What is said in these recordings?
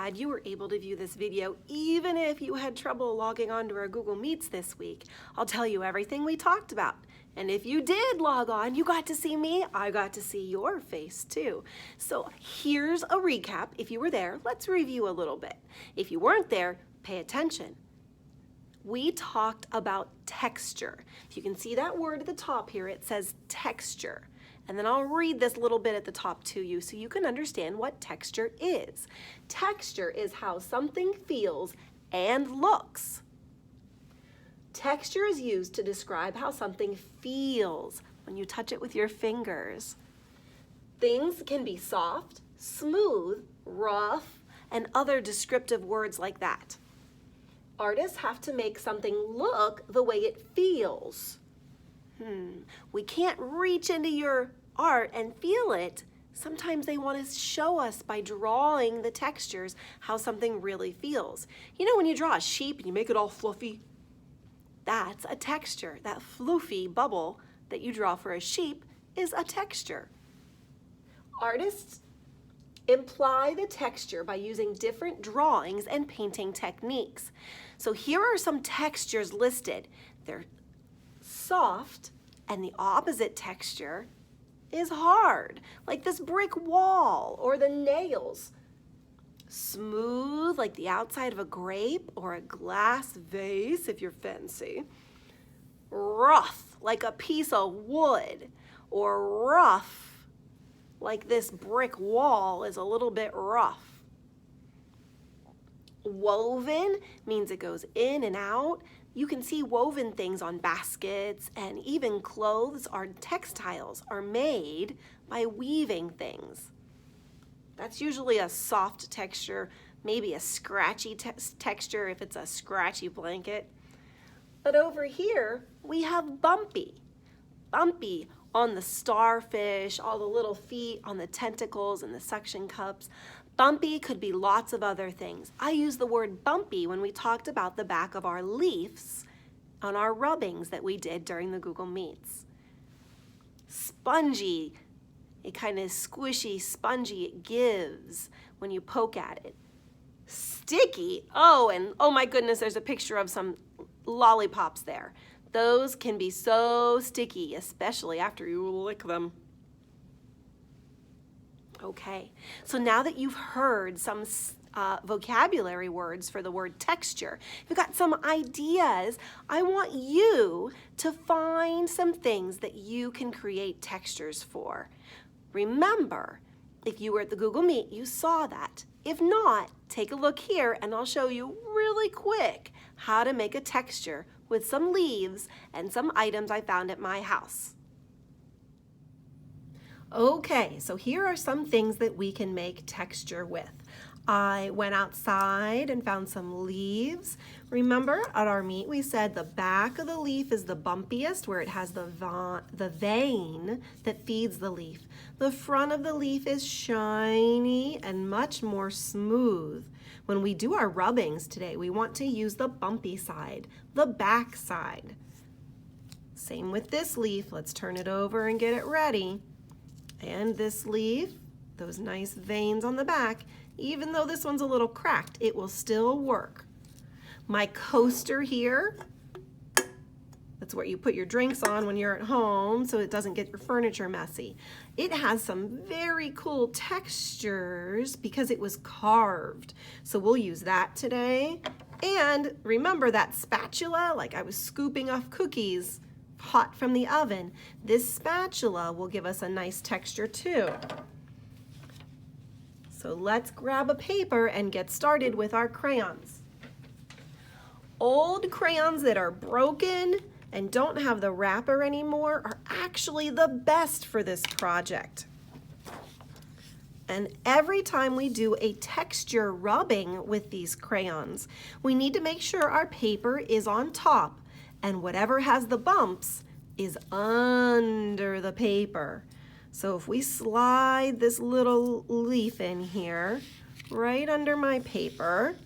glad you were able to view this video even if you had trouble logging on to our Google Meets this week. I'll tell you everything we talked about. And if you did log on, you got to see me, I got to see your face too. So here's a recap. If you were there, let's review a little bit. If you weren't there, pay attention. We talked about texture. If you can see that word at the top here, it says texture. And then I'll read this little bit at the top to you so you can understand what texture is. Texture is how something feels and looks. Texture is used to describe how something feels when you touch it with your fingers. Things can be soft, smooth, rough, and other descriptive words like that. Artists have to make something look the way it feels. We can't reach into your art and feel it. Sometimes they want to show us by drawing the textures how something really feels. You know when you draw a sheep and you make it all fluffy? That's a texture. That floofy bubble that you draw for a sheep is a texture. Artists imply the texture by using different drawings and painting techniques. So here are some textures listed. They're soft, and the opposite texture is hard, like this brick wall or the nails. Smooth, like the outside of a grape or a glass vase if you're fancy. Rough, like a piece of wood, or rough, like this brick wall is a little bit rough. Woven means it goes in and out. You can see woven things on baskets, and even clothes or textiles are made by weaving things. That's usually a soft texture, maybe a scratchy texture if it's a scratchy blanket. But over here, we have Bumpy. Bumpy on the starfish, all the little feet on the tentacles and the suction cups. Bumpy could be lots of other things. I used the word bumpy when we talked about the back of our leaves on our rubbings that we did during the Google Meets. Spongy, it kind of squishy, spongy, it gives when you poke at it. Sticky, and oh my goodness, there's a picture of some lollipops there. Those can be so sticky, especially after you lick them. Okay, so now that you've heard some vocabulary words for the word texture, you've got some ideas, I want you to find some things that you can create textures for. Remember, if you were at the Google Meet, you saw that. If not, take a look here and I'll show you really quick how to make a texture with some leaves and some items I found at my house. Okay, so here are some things that we can make texture with. I went outside and found some leaves. Remember at our meet we said the back of the leaf is the bumpiest, where it has the vein that feeds the leaf. The front of the leaf is shiny and much more smooth. When we do our rubbings today, we want to use the bumpy side, the back side. Same with this leaf. Let's turn it over and get it ready. And this leaf, those nice veins on the back, even though this one's a little cracked, it will still work. My coaster here, that's where you put your drinks on when you're at home so it doesn't get your furniture messy. It has some very cool textures because it was carved. So we'll use that today. And remember that spatula, like I was scooping off cookies hot from the oven. This spatula will give us a nice texture too. So let's grab a paper and get started with our crayons. Old crayons that are broken and don't have the wrapper anymore are actually the best for this project. And every time we do a texture rubbing with these crayons, we need to make sure our paper is on top and whatever has the bumps is under the paper. So if we slide this little leaf in here, right under my paper,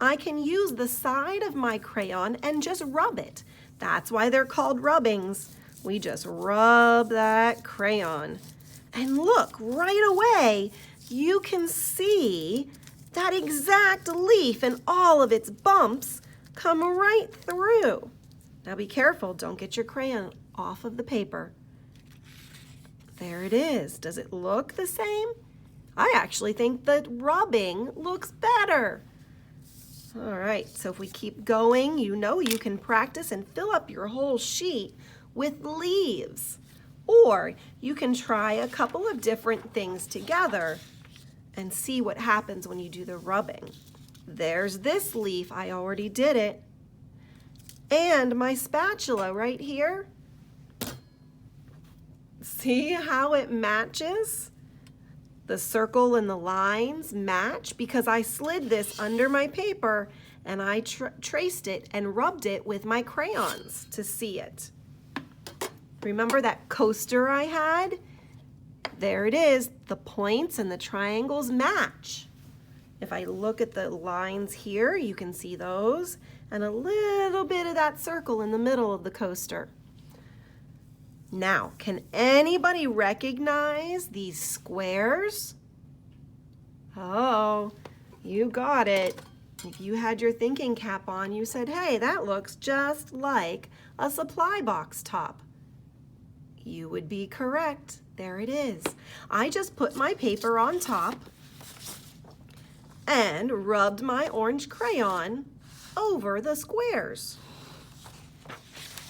I can use the side of my crayon and just rub it. That's why they're called rubbings. We just rub that crayon. And look, right away, you can see that exact leaf and all of its bumps come right through. Now be careful, don't get your crayon off of the paper. There it is. Does it look the same? I actually think that rubbing looks better. All right, so if we keep going, you know you can practice and fill up your whole sheet with leaves. Or you can try a couple of different things together and see what happens when you do the rubbing. There's this leaf, I already did it. And my spatula right here. See how it matches? The circle and the lines match because I slid this under my paper and I traced it and rubbed it with my crayons to see it. Remember that coaster I had? There it is. The points and the triangles match. If I look at the lines here, you can see those and a little bit of that circle in the middle of the coaster. Now, can anybody recognize these squares? Oh, you got it. If you had your thinking cap on, you said, hey, that looks just like a supply box top. You would be correct. There it is. I just put my paper on top and rubbed my orange crayon over the squares.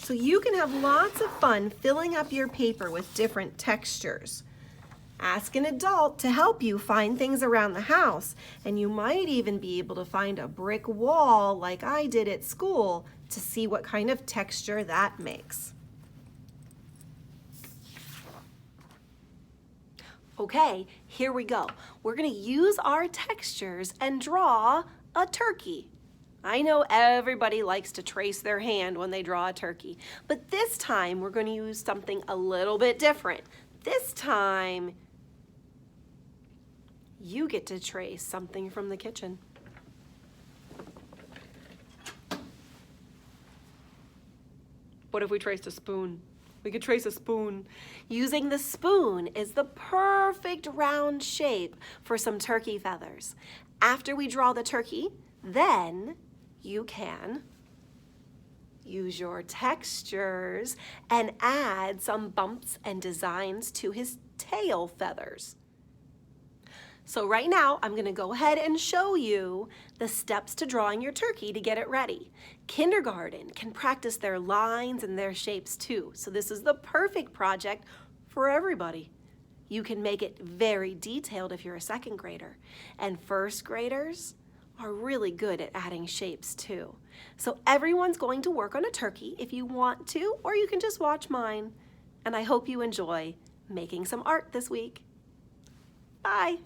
So you can have lots of fun filling up your paper with different textures. Ask an adult to help you find things around the house, and you might even be able to find a brick wall like I did at school to see what kind of texture that makes. Okay, here we go. We're going to use our textures and draw a turkey. I know everybody likes to trace their hand when they draw a turkey, but this time we're going to use something a little bit different. This time, you get to trace something from the kitchen. What if we traced a spoon? We could trace a spoon. Using the spoon is the perfect round shape for some turkey feathers. After we draw the turkey, then you can use your textures and add some bumps and designs to his tail feathers. So right now, I'm going to go ahead and show you the steps to drawing your turkey to get it ready. Kindergarten can practice their lines and their shapes too. So this is the perfect project for everybody. You can make it very detailed if you're a second grader. And first graders are really good at adding shapes too. So everyone's going to work on a turkey if you want to, or you can just watch mine. And I hope you enjoy making some art this week. Bye.